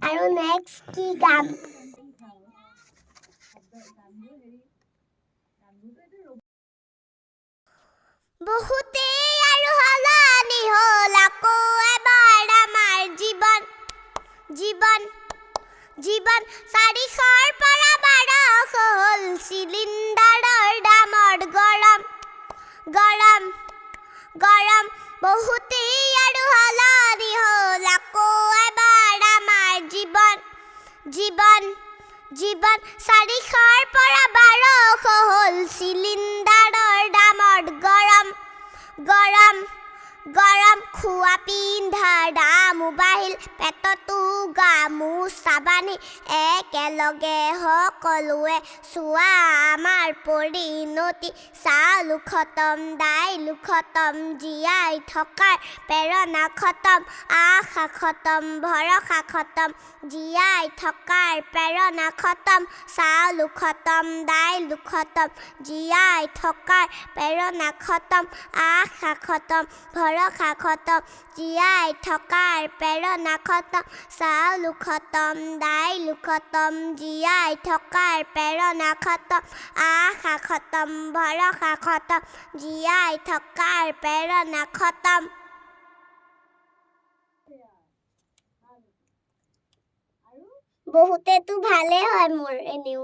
আৰু নেক্সট কি গাম বহুতে আৰু হলানি হ'ল আকৌ এবাৰ আমাৰ জীৱন জীৱন জীৱন 400ৰ পৰা 1200 হ'ল চিলিণ্ডাৰৰ দামৰ গৰম গৰম গৰম বহুতে আৰু হলানি হ'ল আকৌ এবাৰ আমাৰ জীৱন জীৱন জীৱন 400ৰ পৰা 1200 হ'ল চিলিণ্ডাৰৰ দামৰ গৰম গৰম গৰম খোৱা পিন্ধাৰ দামো বাঢ়িল পেটতো গামোচা বান্ধি একেলগে সকলোৱে চোৱা আমাৰ পৰিণতি চাউলো খতম দাইলো খতম জীয়াই থকাৰ প্ৰেৰণা খতম আশা খতম ভৰসা খতম জীয়াই থকাৰ প্ৰেৰণা খতম চাউলো খতম দাইলো খতম জীয়াই থকাৰ প্ৰেৰণা খতম আশা খতম ভৰসা খতম জীয়াই থকাৰ প্ৰেৰণা খতম চাউলো খতম দাইলো খতম জীয়াই থকাৰ প্ৰেৰণা খতম আশা খতম ভৰসা খতম জীয়াই থকাৰ প্ৰেৰণা খতম বহুতেতো ভালে হয় মোৰ এনেও